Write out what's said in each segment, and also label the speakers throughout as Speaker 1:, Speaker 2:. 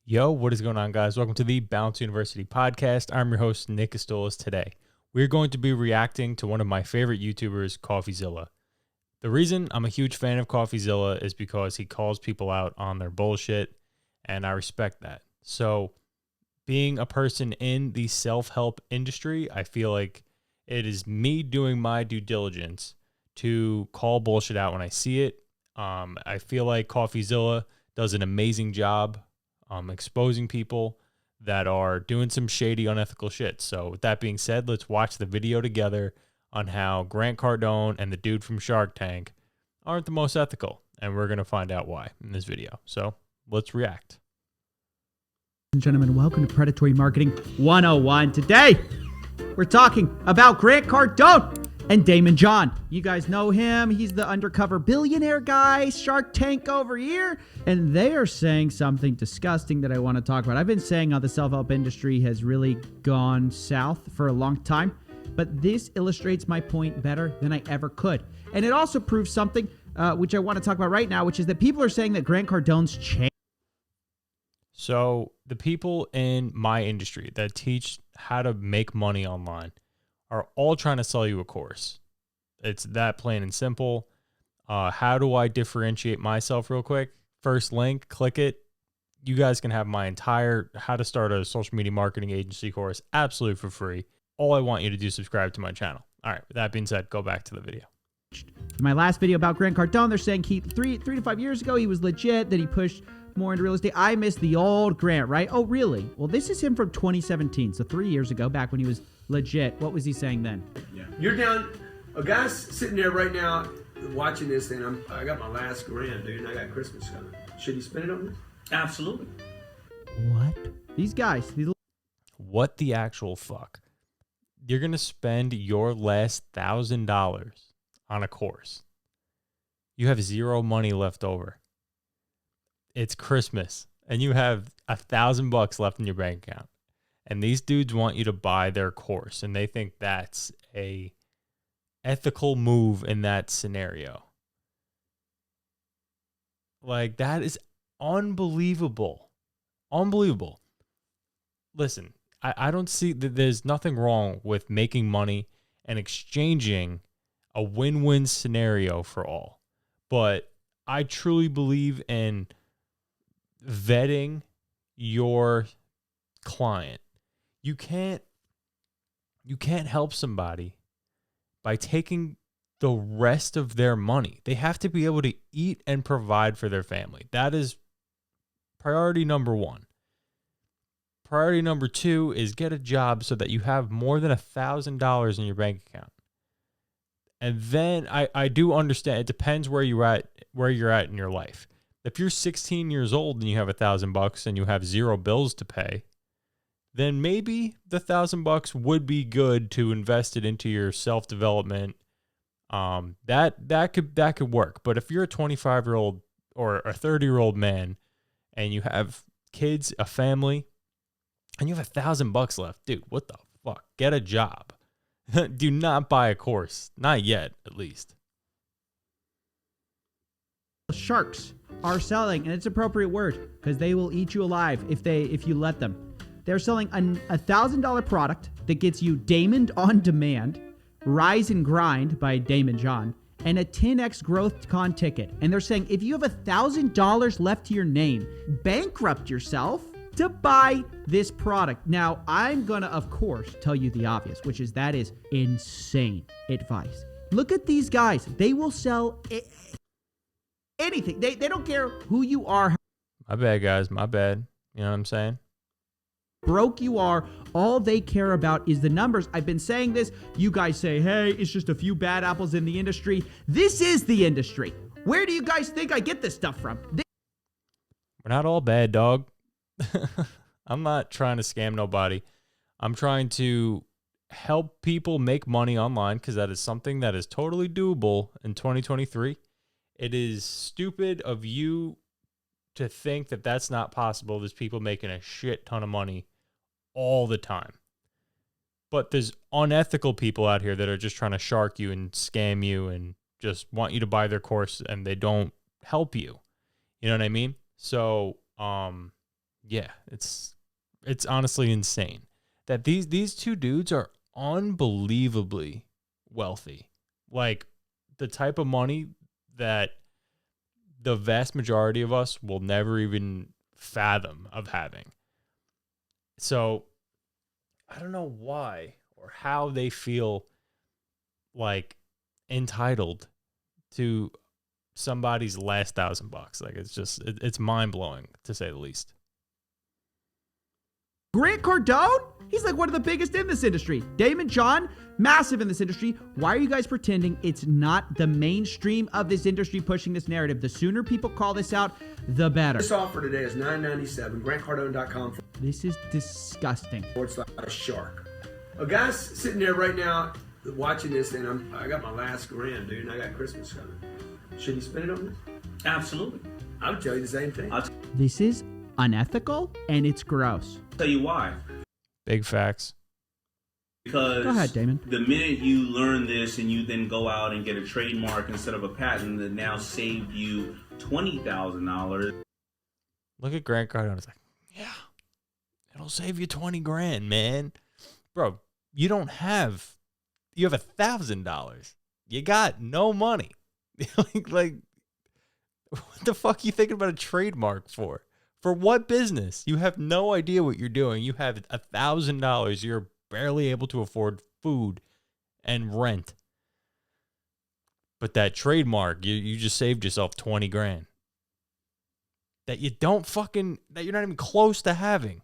Speaker 1: Yo, what is going on, guys? Welcome to the Bounce University podcast. I'm your host, Nick Astolas. Today, we're going to be reacting to one of my favorite YouTubers, CoffeeZilla. The reason I'm a huge fan of CoffeeZilla is because he calls people out on their bullshit, and I respect that. So, being a person in the self-help industry, I feel like it is me doing my due diligence to call bullshit out when I see it. I feel like CoffeeZilla does an amazing job exposing people that are doing some shady, unethical shit. So with that being said, let's watch the video together on how Grant Cardone and the dude from Shark Tank aren't the most ethical. And we're going to find out why in this video. So let's react.
Speaker 2: Ladies and gentlemen, welcome to Predatory Marketing 101. Today, we're talking about Grant Cardone and Daymond John. You guys know him. He's the undercover billionaire guy, Shark Tank over here. And they are saying something disgusting that I want to talk about. I've been saying how the self-help industry has really gone south for a long time, but this illustrates my point better than I ever could. And it also proves something, which I want to talk about right now, which is that people are saying that Grant Cardone's changed.
Speaker 1: So the people in my industry that teach how to make money online are all trying to sell you a course. It's that plain and simple. How do I differentiate myself real quick? First link, click it. You guys can have my entire how to start a social media marketing agency course absolutely for free. All I want you to do is subscribe to my channel. All right, with that being said, go back to the video.
Speaker 2: In my last video about Grant Cardone, they're saying three to 5 years ago, he was legit, that he pushed more into real estate. I missed the old Grant, right? Oh, really? Well, this is him from 2017. So 3 years ago, back when he was legit. What was he saying then?
Speaker 3: Yeah. You're down, a guy's sitting there right now watching this thing. I got my last grand, dude, and I got Christmas coming. Should he spend it on this?
Speaker 4: Absolutely.
Speaker 2: What? These guys.
Speaker 1: What the actual fuck? You're going to spend your last $1,000 on a course. You have zero money left over. It's Christmas and you have $1,000 left in your bank account. And these dudes want you to buy their course, and they think that's a ethical move in that scenario. Like, that is unbelievable. Unbelievable. Listen, I don't see that there's nothing wrong with making money and exchanging a win-win scenario for all. But I truly believe in vetting your client. You can't help somebody by taking the rest of their money. They have to be able to eat and provide for their family. That is priority number one. Priority number two is get a job so that you have more than $1,000 in your bank account. And then I do understand it depends where you're at in your life. If you're 16 years old and you have $1,000 and you have zero bills to pay, then maybe the $1,000 would be good to invest it into your self-development. That could work. But if you're a 25-year-old or a 30-year-old man and you have kids, a family, and you have $1,000 left, dude, what the fuck? Get a job. Do not buy a course. Not yet, at least.
Speaker 2: Sharks are selling, and it's an appropriate word because they will eat you alive if you let them. They're selling a $1,000 product that gets you Daymond on Demand, Rise and Grind by Daymond John, and a 10x Growth Con ticket. And they're saying if you have $1,000 left to your name, bankrupt yourself to buy this product. Now, I'm going to, of course, tell you the obvious, which is that is insane advice. Look at these guys. They will sell anything. They don't care who you are.
Speaker 1: My bad, guys. My bad. You know what I'm saying?
Speaker 2: Broke you are, all they care about is the numbers. I've been saying this. You guys say, hey, it's just a few bad apples in the industry. This is the industry. Where do you guys think I get this stuff from?
Speaker 1: We're not all bad, dog. I'm not trying to scam nobody. I'm trying to help people make money online because that is something that is totally doable in 2023. It is stupid of you to think that that's not possible. There's people making a shit ton of money all the time. But there's unethical people out here that are just trying to shark you and scam you and just want you to buy their course and they don't help you. You know what I mean? So, Yeah, it's honestly insane that these two dudes are unbelievably wealthy. Like the type of money that the vast majority of us will never even fathom of having. So I don't know why or how they feel like entitled to somebody's last $1,000. Like it's mind blowing to say the least.
Speaker 2: Grant Cardone? He's like one of the biggest in this industry. Daymond John, massive in this industry. Why are you guys pretending it's not the mainstream of this industry pushing this narrative? The sooner people call this out, the better.
Speaker 3: This offer today is $9.97. GrantCardone.com
Speaker 2: This is disgusting.
Speaker 3: /shark. A guy's sitting there right now watching this, and I got my last grand, dude, and I got Christmas coming. Should he spend it on this?
Speaker 4: Absolutely.
Speaker 3: I would tell you the same thing.
Speaker 2: This is unethical and it's gross.
Speaker 4: Tell you why.
Speaker 1: Big facts.
Speaker 4: Because
Speaker 2: Go ahead, Daymond.
Speaker 4: the minute you learn this and you then go out and get a trademark instead of a patent that now saved you $20,000.
Speaker 1: Look at Grant Cardone. It's like, yeah, it'll save you 20 grand, man. Bro, you have $1,000. You got no money. like, what the fuck are you thinking about a trademark for? For what business? You have no idea what you're doing. You have $1,000. You're barely able to afford food and rent. But that trademark, you just saved yourself 20 grand. That you're not even close to having.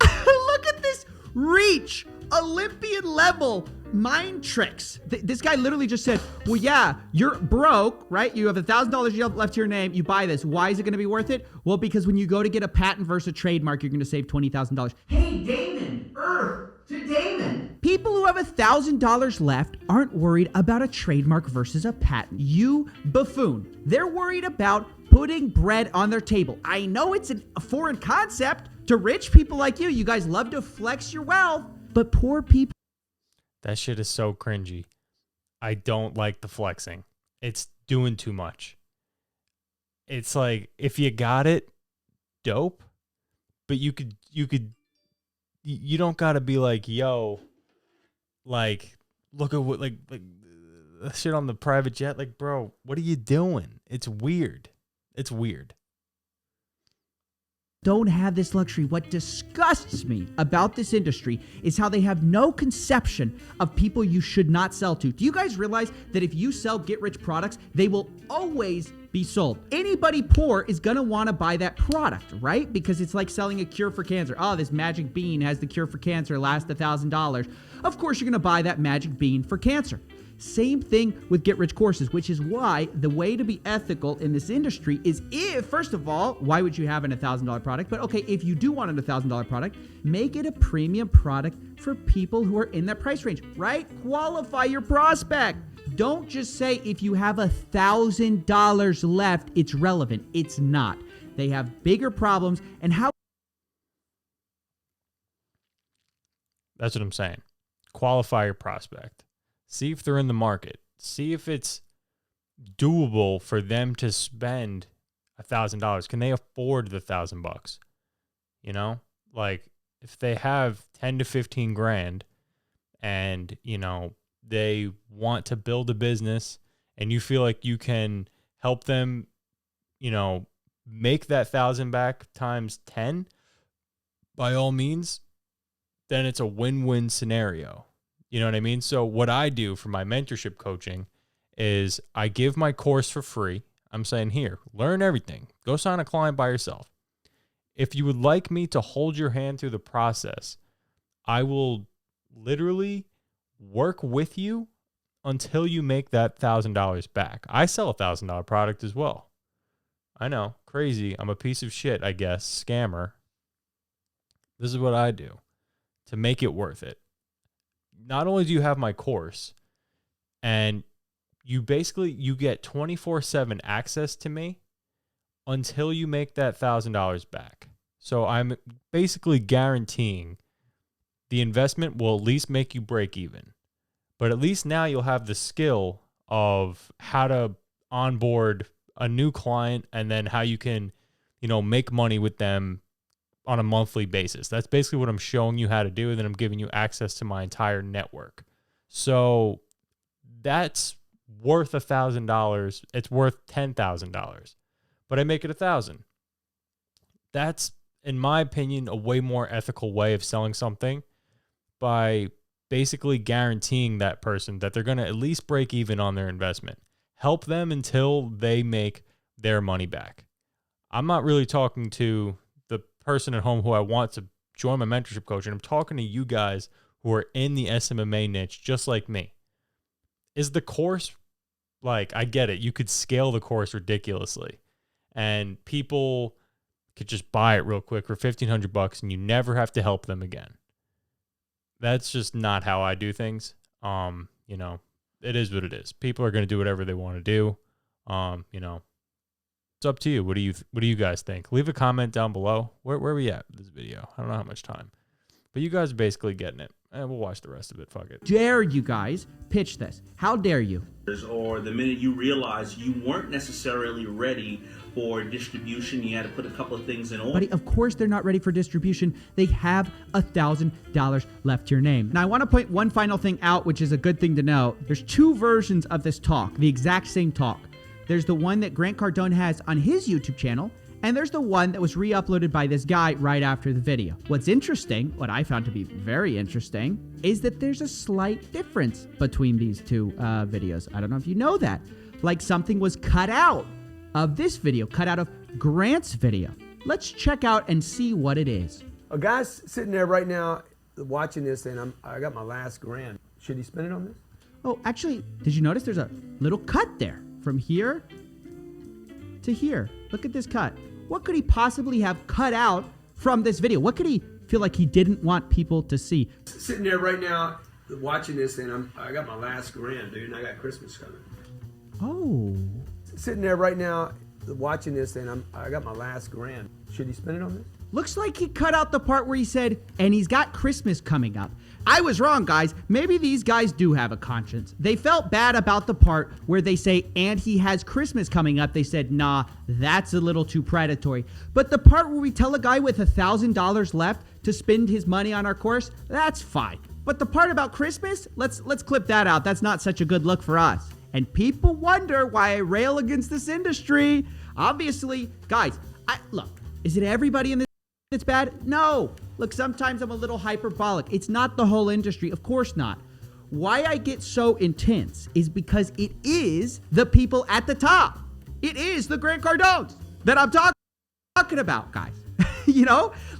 Speaker 2: Look at this reach. Olympian level mind tricks. This guy literally just said, well, yeah, you're broke, right? You have $1,000 left to your name. You buy this. Why is it going to be worth it? Well, because when you go to get a patent versus a trademark, you're going to save $20,000. Hey, Daymond, Earth to Daymond. People who have $1,000 left aren't worried about a trademark versus a patent. You buffoon. They're worried about putting bread on their table. I know it's a foreign concept to rich people like you. You guys love to flex your wealth, but poor people.
Speaker 1: That shit is so cringy. I don't like the flexing. It's doing too much. It's like, if you got it, dope. But you don't gotta be like, yo, like, look at what, like shit on the private jet. Like, bro, what are you doing? It's weird. It's weird.
Speaker 2: Don't have this luxury. What disgusts me about this industry is how they have no conception of people you should not sell to. Do you guys realize that if you sell get-rich products, they will always be sold? Anybody poor is going to want to buy that product, right? Because it's like selling a cure for cancer. Oh, this magic bean has the cure for cancer, lasts $1,000. Of course, you're going to buy that magic bean for cancer. Same thing with get-rich courses, which is why the way to be ethical in this industry is, if, first of all, why would you have an $1,000 product? But okay, if you do want an $1,000 product, make it a premium product for people who are in that price range, right? Qualify your prospect. Don't just say if you have $1,000 left, it's relevant. It's not. They have bigger problems. And how?
Speaker 1: That's what I'm saying. Qualify your prospect. See if they're in the market. See if it's doable for them to spend $1,000. Can they afford the $1,000? You know, like if they have 10 to 15 grand and, you know, they want to build a business and you feel like you can help them, you know, make that 1,000 back times 10, by all means, then it's a win-win scenario. You know what I mean? So what I do for my mentorship coaching is I give my course for free. I'm saying, here, learn everything. Go sign a client by yourself. If you would like me to hold your hand through the process, I will literally work with you until you make that $1,000 back. I sell a $1,000 product as well. I know, crazy. I'm a piece of shit, I guess, scammer. This is what I do to make it worth it. Not only do you have my course, and you get 24/7 access to me until you make that $1,000 back. So I'm basically guaranteeing the investment will at least make you break even. But at least now you'll have the skill of how to onboard a new client and then how you can, make money with them on a monthly basis. That's basically what I'm showing you how to do. And then I'm giving you access to my entire network. So that's worth $1,000. It's worth $10,000, but I make it $1,000. That's, in my opinion, a way more ethical way of selling something by basically guaranteeing that person that they're going to at least break even on their investment. Help them until they make their money back. I'm not really talking to the person at home who I want to join my mentorship coaching. I'm talking to you guys who are in the SMMA niche just like me. Is the course, I get it. You could scale the course ridiculously and people could just buy it real quick for $1,500 and you never have to help them again. That's just not how I do things. It is what it is. People are going to do whatever they want to do. It's up to you. What do you guys think? Leave a comment down below. Where are we at with this video? I don't know how much time, but you guys are basically getting it. And we'll watch the rest of it. Fuck it.
Speaker 2: Dare you guys pitch this? How dare you?
Speaker 4: Or the minute you realize you weren't necessarily ready for distribution, you had to put a couple of things in order.
Speaker 2: Buddy, of course they're not ready for distribution. They have $1,000 left to your name. Now I want to point one final thing out, which is a good thing to know. There's two versions of this talk, the exact same talk. There's the one that Grant Cardone has on his YouTube channel, and there's the one that was re-uploaded by this guy right after the video. What's interesting, what I found to be very interesting, is that there's a slight difference between these two videos. I don't know if you know that. Like something was cut out of this video, cut out of Grant's video. Let's check out and see what it is.
Speaker 3: A guy's sitting there right now watching this, and I got my last grand. Should he spend it on this?
Speaker 2: Oh, actually, did you notice there's a little cut there from here to here? Look at this cut. What could he possibly have cut out from this video? What could he feel like he didn't want people to see?
Speaker 3: Sitting there right now watching this, and I got my last grand, dude, and I got Christmas coming.
Speaker 2: Oh.
Speaker 3: Sitting there right now watching this, and I got my last grand. Should he spend it on this?
Speaker 2: Looks like he cut out the part where he said, and he's got Christmas coming up. I was wrong, guys. Maybe these guys do have a conscience. They felt bad about the part where they say, and he has Christmas coming up. They said, nah, that's a little too predatory. But the part where we tell a guy with $1,000 left to spend his money on our course, that's fine. But the part about Christmas, let's clip that out. That's not such a good look for us. And people wonder why I rail against this industry. Obviously, guys, look, is it everybody in this that's bad? No. Look, sometimes I'm a little hyperbolic. It's not the whole industry. Of course not. Why I get so intense is because it is the people at the top. It is the Grant Cardones that I'm talking about, guys.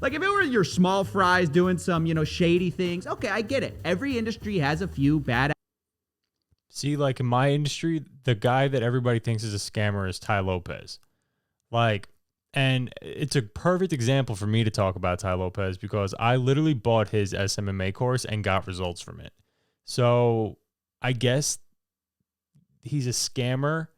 Speaker 2: Like if it were your small fries doing some, shady things. Okay, I get it. Every industry has a few bad.
Speaker 1: See, like in my industry, the guy that everybody thinks is a scammer is Ty Lopez. And it's a perfect example for me to talk about Ty Lopez because I literally bought his SMMA course and got results from it. So I guess he's a scammer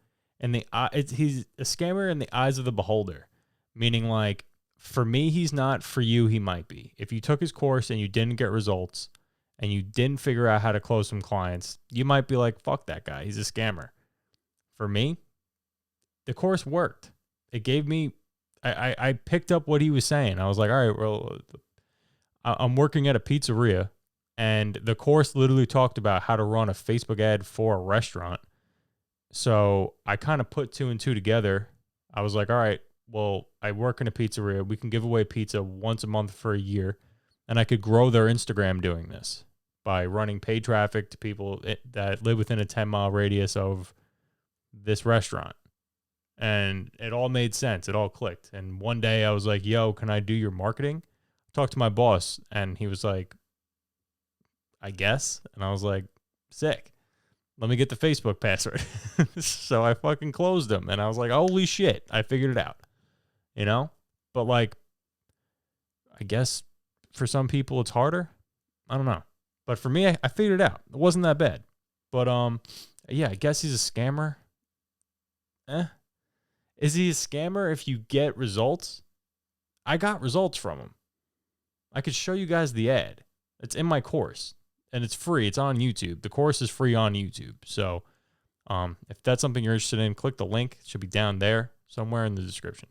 Speaker 1: he's a scammer in the eyes of the beholder, meaning like for me, he's not. For you, he might be. If you took his course and you didn't get results and you didn't figure out how to close some clients, you might be like, fuck that guy. He's a scammer. For me, the course worked. It gave me, I picked up what he was saying. I was like, all right, well, I'm working at a pizzeria, and the course literally talked about how to run a Facebook ad for a restaurant. So I kind of put two and two together. I was like, all right, well, I work in a pizzeria. We can give away pizza once a month for a year, and I could grow their Instagram doing this by running paid traffic to people that live within a 10-mile radius of this restaurant. And it all made sense. It all clicked. And one day I was like, yo, can I do your marketing? Talked to my boss, and he was like, I guess. And I was like, sick. Let me get the Facebook password. So I fucking closed them. And I was like, holy shit, I figured it out. But like, I guess for some people it's harder. I don't know. But for me, I figured it out. It wasn't that bad. But yeah, I guess he's a scammer. Is he a scammer if you get results? I got results from him. I could show you guys the ad. It's in my course, and it's free. It's on YouTube. The course is free on YouTube. So If that's something you're interested in, click the link. It should be down there somewhere in the description.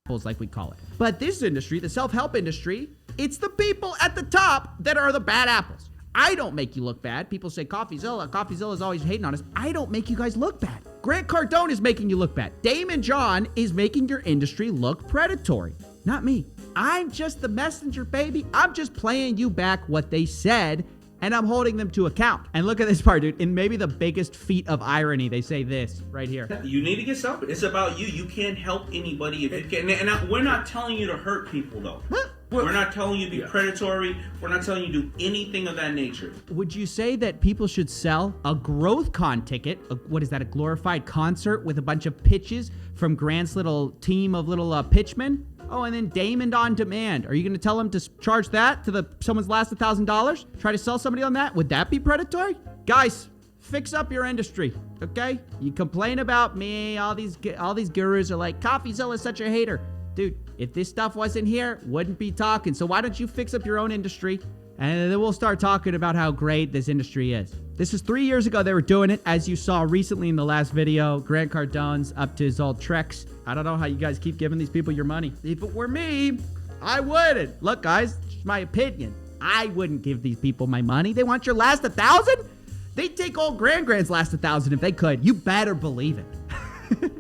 Speaker 2: Like we call it. But this industry, the self-help industry, it's the people at the top that are the bad apples. I don't make you look bad. People say CoffeeZilla is always hating on us. I don't make you guys look bad. Grant Cardone is making you look bad. Daymond John is making your industry look predatory. Not me. I'm just the messenger, baby. I'm just playing you back what they said, and I'm holding them to account. And look at this part, dude. In maybe the biggest feat of irony, they say this right here.
Speaker 4: You need to get self. It's about you. You can't help anybody if you can. And we're not telling you to hurt people, though. We're not telling you to be predatory. We're not telling you to do anything of that nature.
Speaker 2: Would you say that people should sell a GrowthCon ticket? What is that, a glorified concert with a bunch of pitches from Grant's little team of little pitchmen? Oh, and then Daymond on demand. Are you going to tell them to charge that to someone's last $1,000? Try to sell somebody on that? Would that be predatory? Guys, fix up your industry, okay? You complain about me. All these gurus are like, CoffeeZilla is such a hater. Dude, if this stuff wasn't here, wouldn't be talking. So why don't you fix up your own industry? And then we'll start talking about how great this industry is. This is 3 years ago they were doing it. As you saw recently in the last video, Grant Cardone's up to his old tricks. I don't know how you guys keep giving these people your money. If it were me, I wouldn't. Look, guys, it's my opinion. I wouldn't give these people my money. They want your last 1,000? They'd take old Grant's last 1,000 if they could. You better believe it.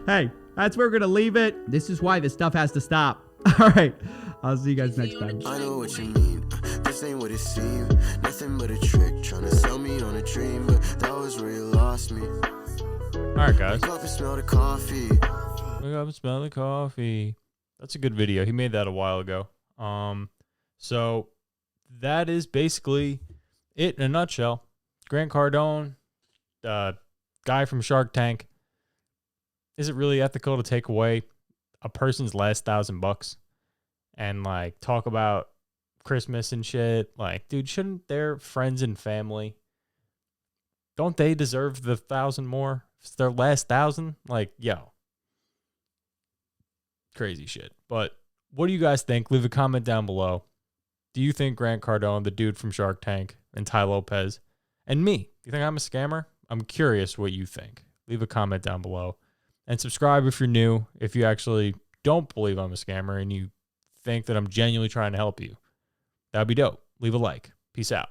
Speaker 2: Hey, that's where we're going to leave it. This is why this stuff has to stop. All right. I'll see you guys next time.
Speaker 5: I know what you mean. This ain't what it seemed. Nothing but a trick. Trying to sell me on a dream. But that was where you lost me.
Speaker 1: All right, guys.
Speaker 5: Wake up and smell the coffee.
Speaker 1: Wake up and smell the coffee. That's a good video. He made that a while ago. So that is basically it in a nutshell. Grant Cardone, guy from Shark Tank. Is it really ethical to take away a person's last $1,000 and like talk about Christmas and shit? Like, dude, shouldn't their friends and family, don't they deserve the 1,000 more? It's their last 1,000. Like, yo, crazy shit. But what do you guys think? Leave a comment down below. Do you think Grant Cardone, the dude from Shark Tank, and Ty Lopez, and me, do you think I'm a scammer? I'm curious what you think. Leave a comment down below. And subscribe if you're new, if you actually don't believe I'm a scammer and you think that I'm genuinely trying to help you. That'd be dope. Leave a like. Peace out.